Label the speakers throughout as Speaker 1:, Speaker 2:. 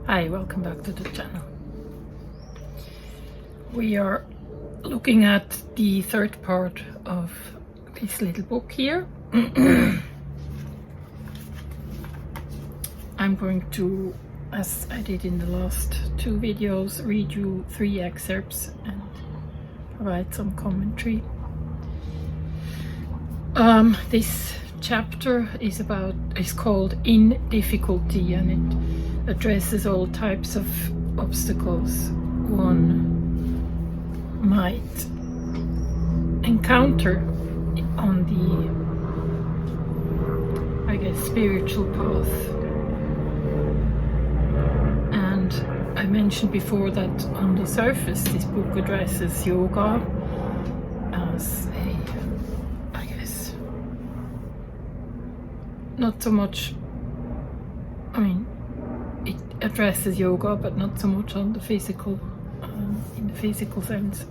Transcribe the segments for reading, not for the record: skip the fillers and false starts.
Speaker 1: Hi, welcome back to the channel. We are looking at the third part of this little book here. I'm going to, as I did in the last two videos, read you 3 excerpts and provide some commentary. This chapter is called In Difficulty, and it addresses all types of obstacles one might encounter on the, I guess, spiritual path. And I mentioned before that on the surface this book addresses yoga as a, I guess, not so much, it addresses yoga, but not so much on the physical, in the physical sense,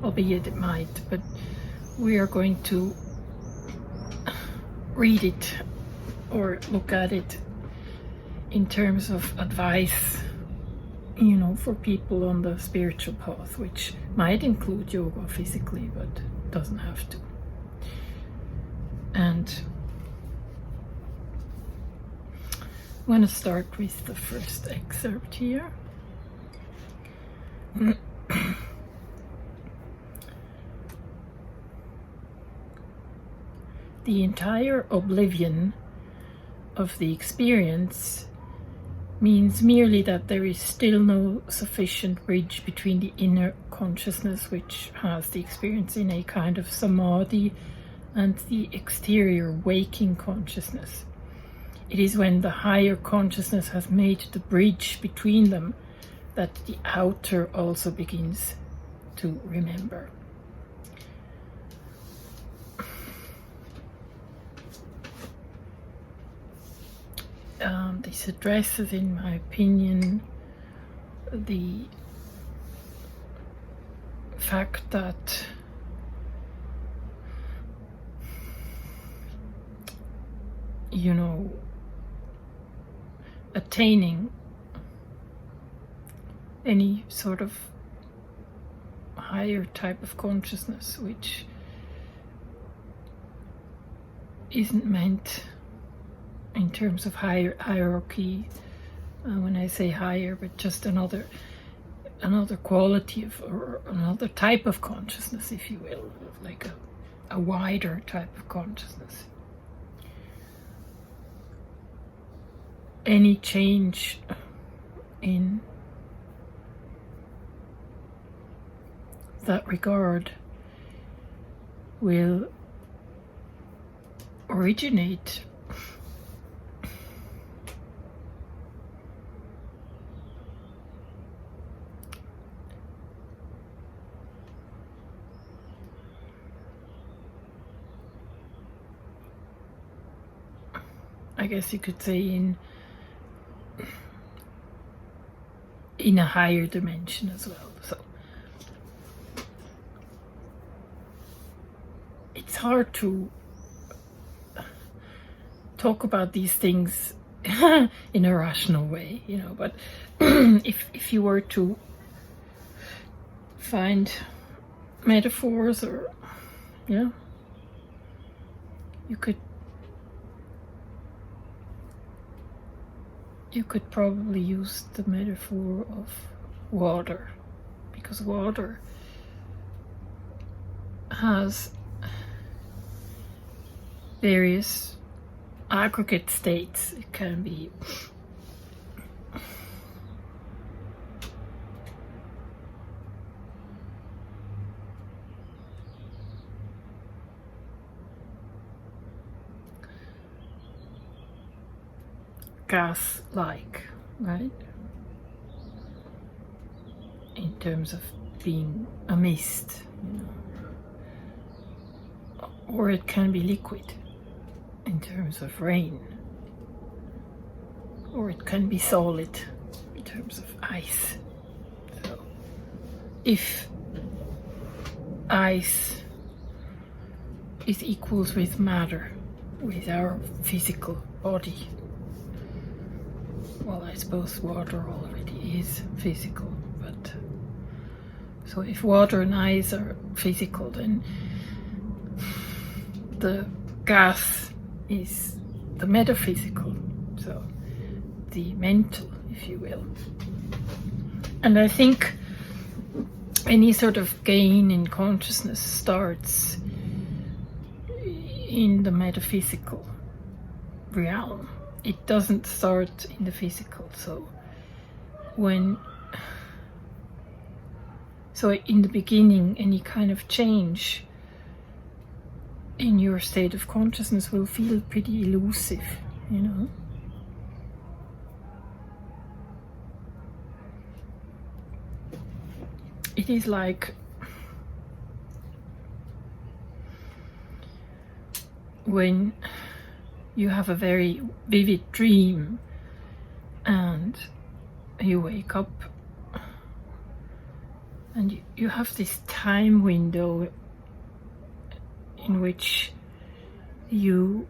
Speaker 1: albeit it might. But we are going to read it or look at it in terms of advice, for people on the spiritual path, which might include yoga physically, but doesn't have to. And I'm going to start with the first excerpt here. The entire oblivion of the experience means merely that there is still no sufficient bridge between the inner consciousness, which has the experience in a kind of samadhi, and the exterior waking consciousness. It is when the higher consciousness has made the bridge between them that the outer also begins to remember. This addresses, in my opinion, the fact that attaining any sort of higher type of consciousness, which isn't meant in terms of hierarchy, when I say higher, but just another quality of, or another type of consciousness, if you will, like a wider type of consciousness. Any change in that regard will originate I guess you could say in a higher dimension as well. So it's hard to talk about these things in a rational way, but if you were to find metaphors, or you could probably use the metaphor of water, because water has various aggregate states. It can be gas-like, right? In terms of being a mist, or it can be liquid in terms of rain, or it can be solid in terms of ice. So if ice is equals with matter, with our physical body, well, I suppose water already is physical, but so if water and ice are physical, then the gas is the metaphysical, so the mental, if you will. And I think any sort of gain in consciousness starts in the metaphysical realm. It doesn't start in the physical. So in the beginning, any kind of change in your state of consciousness will feel pretty elusive, you know. It is like when you have a very vivid dream and you wake up and you have this time window in which you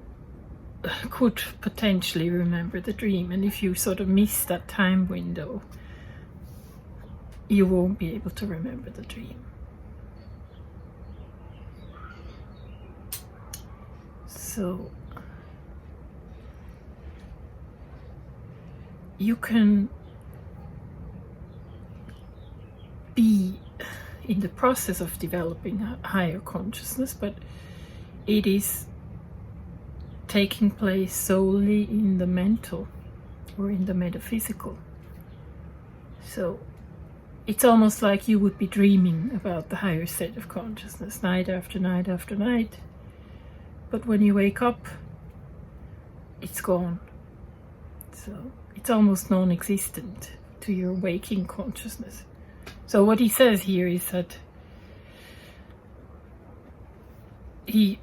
Speaker 1: could potentially remember the dream, and if you sort of miss that time window, you won't be able to remember the dream. So you can be in the process of developing a higher consciousness, but it is taking place solely in the mental or in the metaphysical. So it's almost like you would be dreaming about the higher state of consciousness night after night after night. But when you wake up, it's gone. So it's almost non-existent to your waking consciousness. So what he says here is that he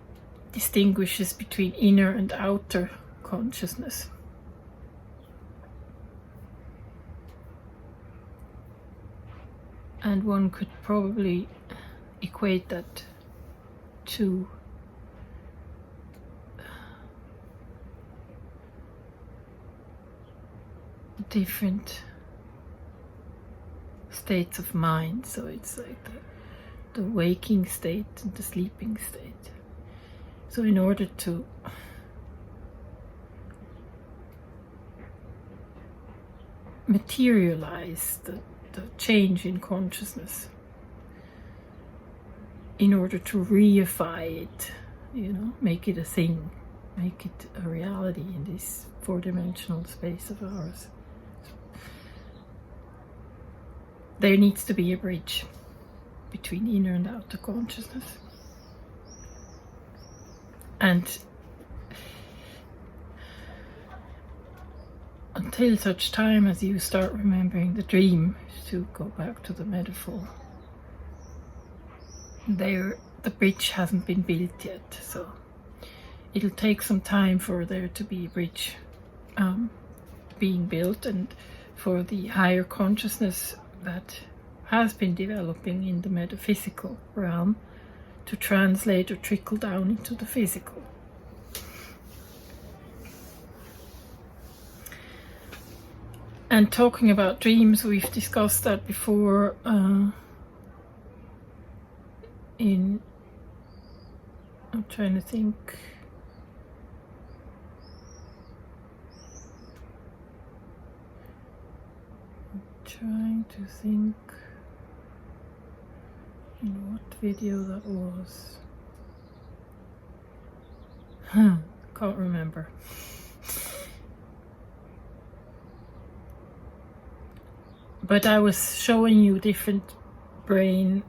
Speaker 1: distinguishes between inner and outer consciousness. And one could probably equate that to different states of mind. So it's like the waking state and the sleeping state. So in order to materialize the change in consciousness, in order to reify it, you know, make it a thing, make it a reality in this four-dimensional space of ours, there needs to be a bridge between inner and outer consciousness. And until such time as you start remembering the dream, to go back to the metaphor, the bridge hasn't been built yet. So it'll take some time for there to be a bridge being built, and for the higher consciousness that has been developing in the metaphysical realm to translate or trickle down into the physical. And talking about dreams, we've discussed that before I'm trying to think. In what video that was. Can't remember. But I was showing you different brain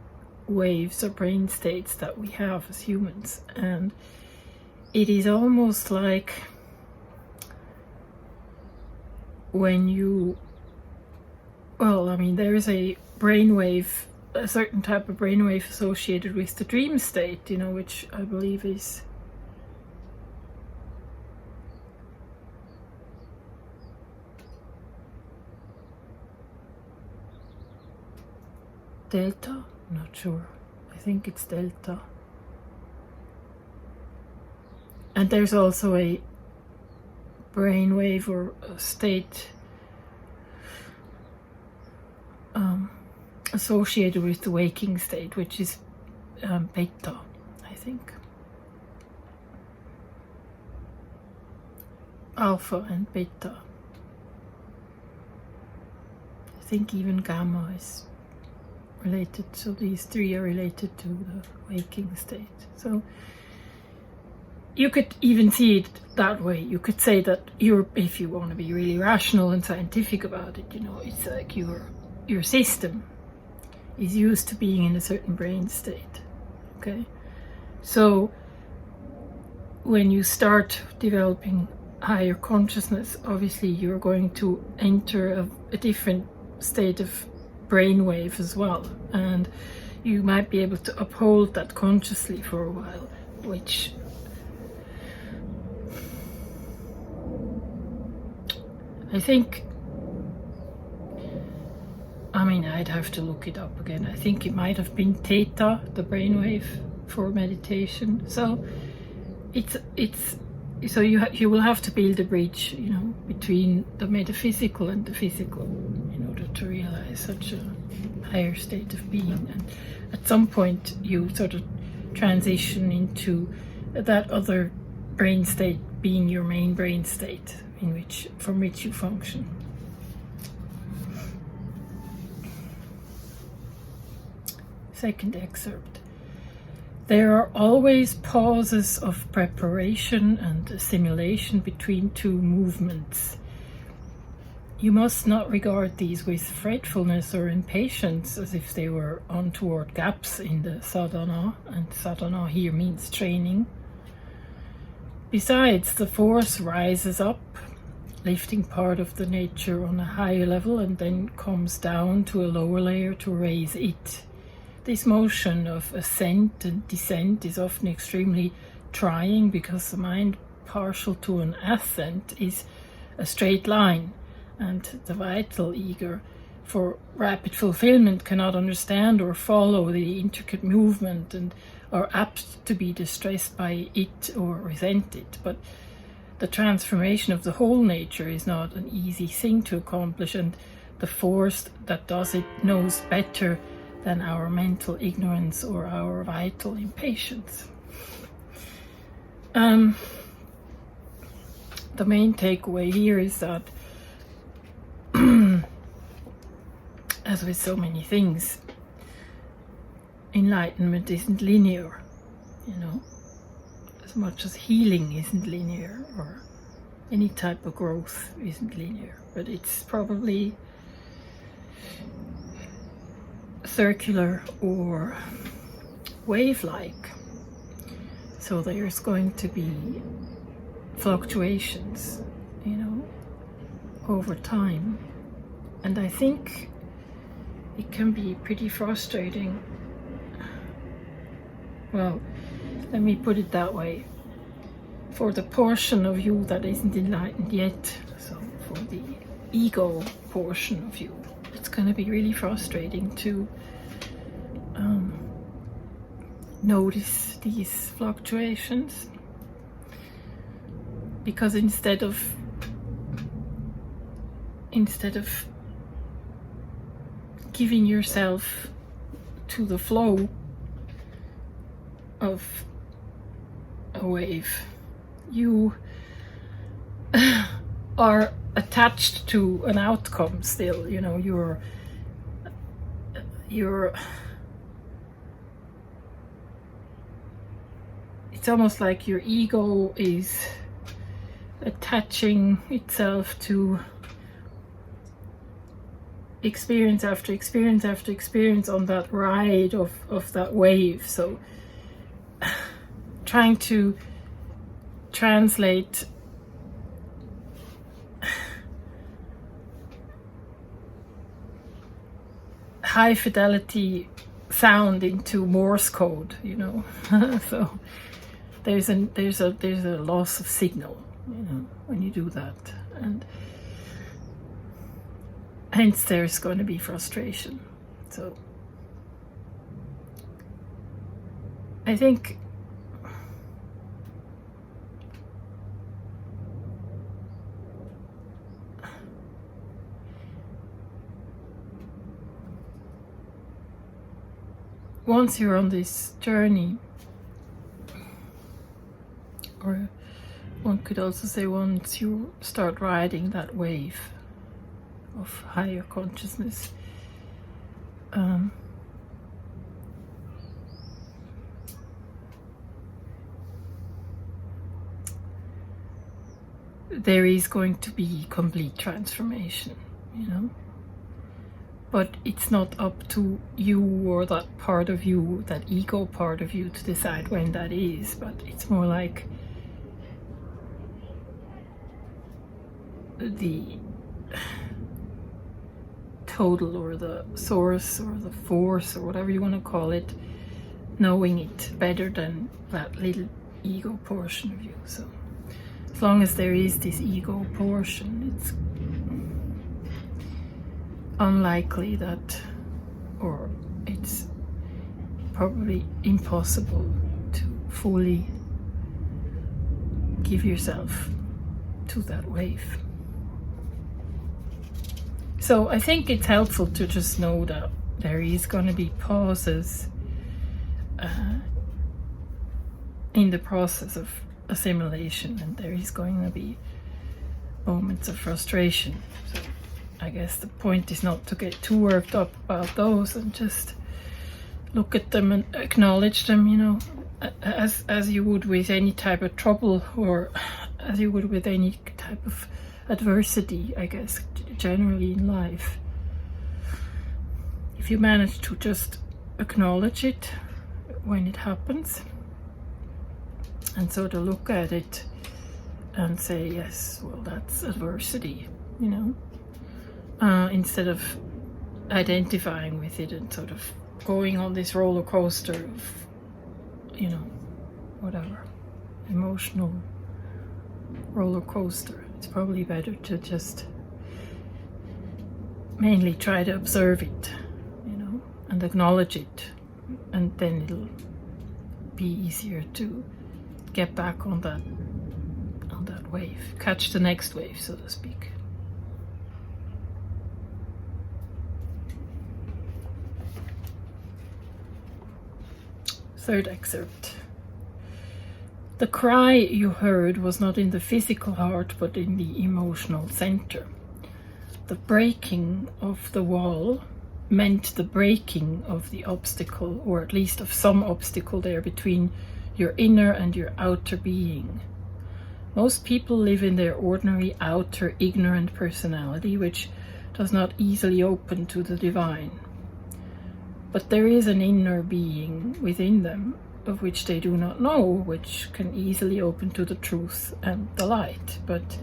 Speaker 1: waves or brain states that we have as humans, and it is almost like when you, well, I mean, there is a brainwave, a certain type of brainwave associated with the dream state, you know, which I believe is delta? Not sure. I think it's delta. And there's also a brainwave or a state associated with the waking state, which is beta, I think. Alpha and beta. I think even gamma is related, so these three are related to the waking state. So you could even see it that way. You could say that if you want to be really rational and scientific about it, it's like your system is used to being in a certain brain state. Okay, so when you start developing higher consciousness, obviously you're going to enter a different state of brainwave as well, and you might be able to uphold that consciously for a while, which I think, I'd have to look it up again. I think it might have been theta, the brainwave for meditation. So so you will have to build a bridge, between the metaphysical and the physical in order to realize such a higher state of being. And at some point you sort of transition into that other brain state being your main brain state from which you function. Second excerpt. There are always pauses of preparation and assimilation between two movements. You must not regard these with fretfulness or impatience as if they were untoward gaps in the sadhana, and sadhana here means training. Besides, the force rises up, lifting part of the nature on a higher level and then comes down to a lower layer to raise it. This motion of ascent and descent is often extremely trying because the mind partial to an ascent is a straight line, and the vital eager for rapid fulfillment cannot understand or follow the intricate movement and are apt to be distressed by it or resent it. But the transformation of the whole nature is not an easy thing to accomplish, and the force that does it knows better than our mental ignorance or our vital impatience. The main takeaway here is that, as with so many things, enlightenment isn't linear, as much as healing isn't linear, or any type of growth isn't linear, but it's probably circular or wave-like. So there's going to be fluctuations, over time. And I think it can be pretty frustrating. Well, let me put it that way. For the portion of you that isn't enlightened yet, so for the ego portion of you, it's going to be really frustrating to notice these fluctuations, because instead of giving yourself to the flow of a wave, you are attached to an outcome still. It's almost like your ego is attaching itself to experience after experience after experience on that ride of that wave. So trying to translate high fidelity sound into Morse code, so there's a loss of signal, when you do that, and hence there's going to be frustration. So I think once you're on this journey, or one could also say once you start riding that wave of higher consciousness, there is going to be complete transformation, you know. But it's not up to you or that part of you, that ego part of you, to decide when that is, but it's more like the total, or the source, or the force, or whatever you want to call it, knowing it better than that little ego portion of you. So as long as there is this ego portion, it's unlikely that, or it's probably impossible to fully give yourself to that wave. So I think it's helpful to just know that there is going to be pauses in the process of assimilation, and there is going to be moments of frustration. So I guess the point is not to get too worked up about those, and just look at them and acknowledge them, you know, as you would with any type of trouble, or as you would with any type of adversity, I guess, generally in life. If you manage to just acknowledge it when it happens, and sort of look at it and say, yes, well, that's adversity, you know, instead of identifying with it and sort of going on this roller coaster of, you know, whatever, emotional roller coaster. It's probably better to just mainly try to observe it, you know, and acknowledge it, and then it'll be easier to get back on that wave, catch the next wave, so to speak. Third excerpt. The cry you heard was not in the physical heart, but in the emotional center. The breaking of the wall meant the breaking of the obstacle, or at least of some obstacle there between your inner and your outer being. Most people live in their ordinary outer ignorant personality, which does not easily open to the divine. But there is an inner being within them, of which they do not know, which can easily open to the truth and the light. But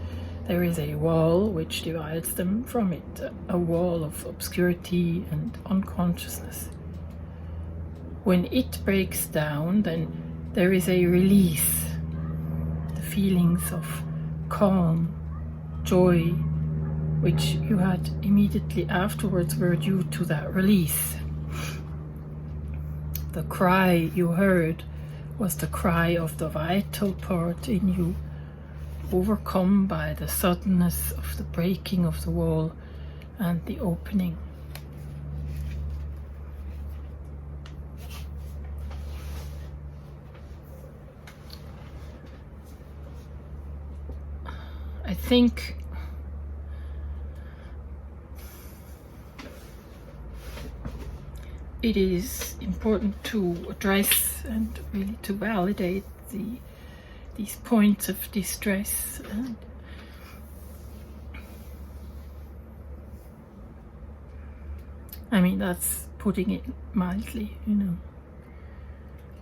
Speaker 1: there is a wall which divides them from it, a wall of obscurity and unconsciousness. When it breaks down, then there is a release. The feelings of calm, joy, which you had immediately afterwards, were due to that release. The cry you heard was the cry of the vital part in you, overcome by the suddenness of the breaking of the wall and the opening. I think it is important to address and really to validate these points of distress, and I mean, that's putting it mildly, you know,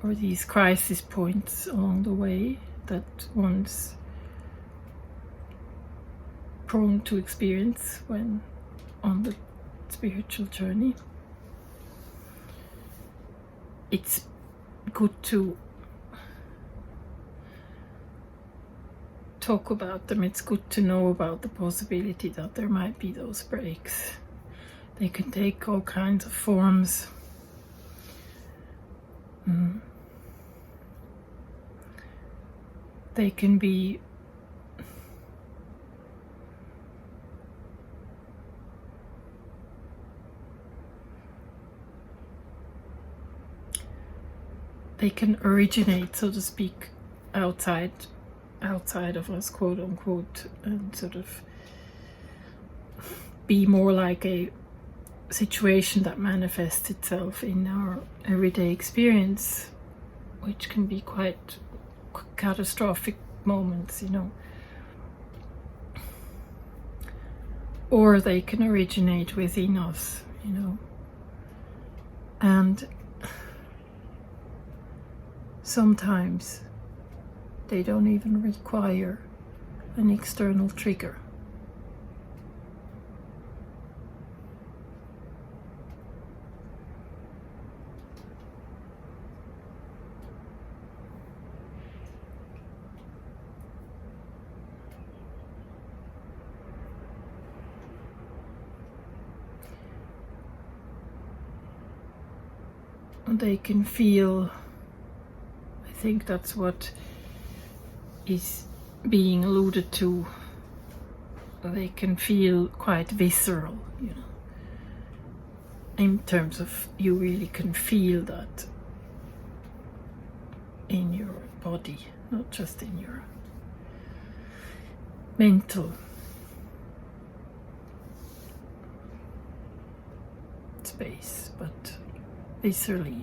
Speaker 1: or these crisis points along the way that one's prone to experience when on the spiritual journey. It's good to talk about them. It's good to know about the possibility that there might be those breaks. They can take all kinds of forms. They can be they can originate, so to speak, outside of us, quote unquote, and sort of be more like a situation that manifests itself in our everyday experience, which can be quite catastrophic moments, you know. Or they can originate within us, you know. And sometimes they don't even require an external trigger. They can feel, I think that's what is being alluded to, they can feel quite visceral, you know, in terms of you really can feel that in your body, not just in your mental space, but viscerally.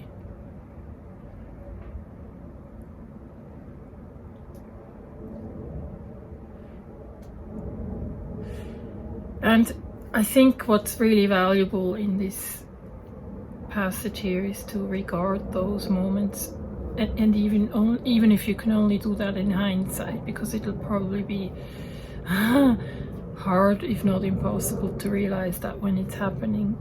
Speaker 1: And I think what's really valuable in this passage here is to regard those moments, and even if you can only do that in hindsight, because it'll probably be hard, if not impossible, to realize that when it's happening.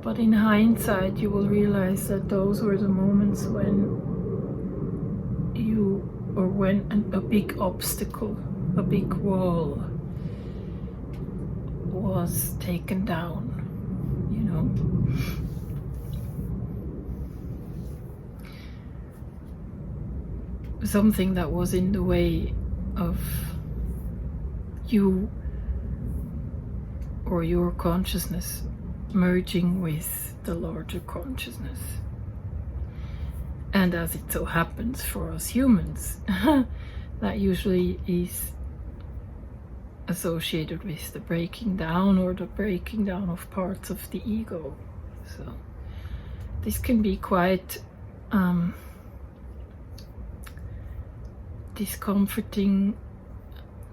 Speaker 1: But in hindsight, you will realize that those were the moments when when a big obstacle, a big wall was taken down, you know. Something that was in the way of you or your consciousness merging with the larger consciousness. And as it so happens for us humans, that usually is associated with the breaking down or the breaking down of parts of the ego. So this can be quite discomforting,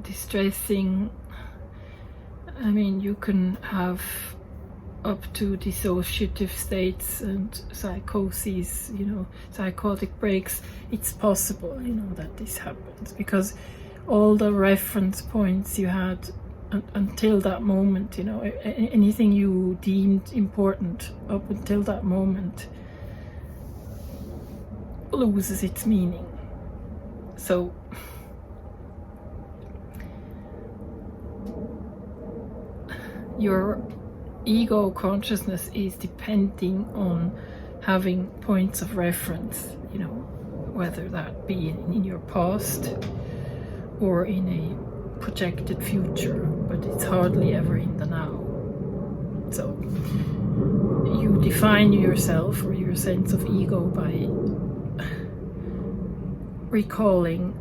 Speaker 1: distressing. I mean, you can have up to dissociative states and psychoses, you know, psychotic breaks. It's possible, you know, that this happens because all the reference points you had until that moment, you know, anything you deemed important up until that moment loses its meaning. So your ego consciousness is depending on having points of reference, you know, whether that be in your past or in a projected future, but it's hardly ever in the now. So you define yourself or your sense of ego by recalling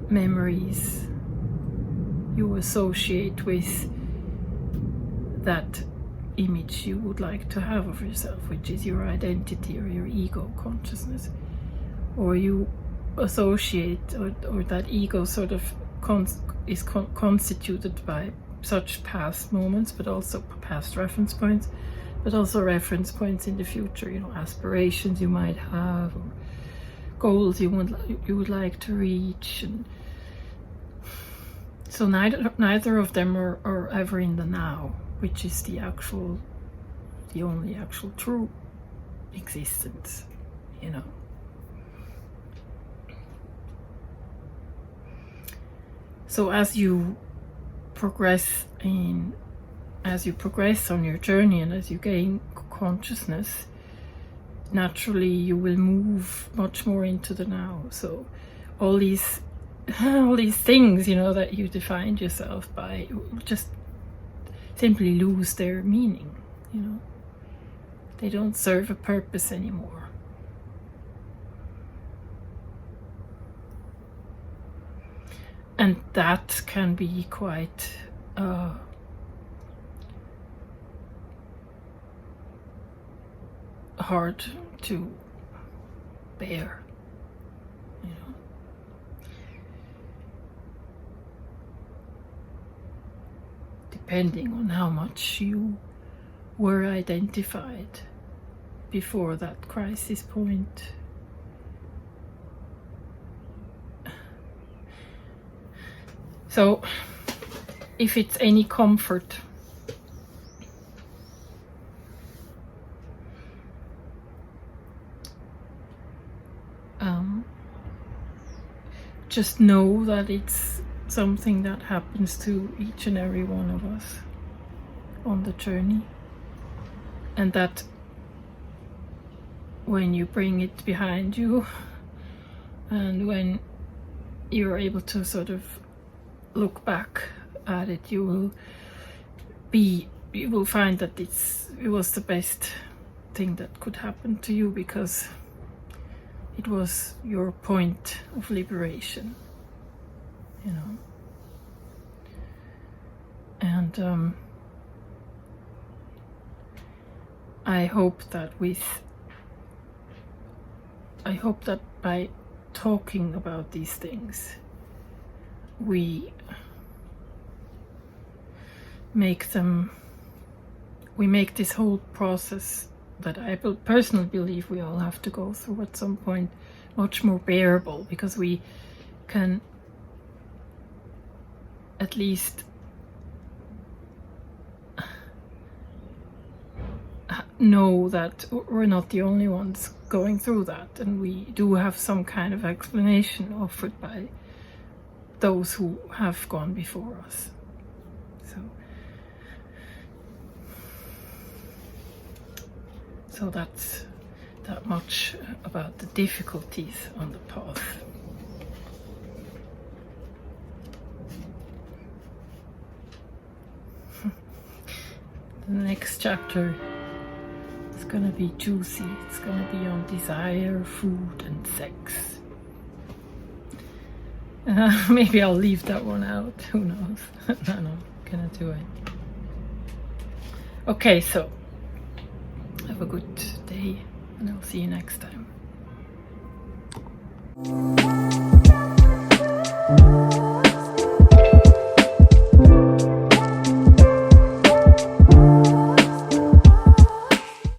Speaker 1: memories you associate with that image you would like to have of yourself, which is your identity or your ego consciousness, or you associate, or that ego sort of is constituted by such past moments, but also past reference points, but also reference points in the future, you know, aspirations you might have, or goals you would like to reach. And so neither of them are ever in the now, which is the only actual true existence, you know. So as you progress on your journey and as you gain consciousness, naturally you will move much more into the now. So all these things, you know, that you defined yourself by just simply lose their meaning, you know. They don't serve a purpose anymore. And that can be quite hard to bear, you know. Depending on how much you were identified before that crisis point. So, if it's any comfort, just know that it's something that happens to each and every one of us on the journey, and that when you bring it behind you and when you're able to sort of look back at it, you will find that it was the best thing that could happen to you, because it was your point of liberation, you know. And I hope that by talking about these things, we make this whole process that I personally believe we all have to go through at some point much more bearable, because we can at least know that we're not the only ones going through that, and we do have some kind of explanation offered by those who have gone before us. So that's that much about the difficulties on the path. The next chapter is gonna be juicy. It's gonna be on desire, food, and sex. Maybe I'll leave that one out. Who knows? No, gonna do it. Okay, so have a good day, and I'll see you next time.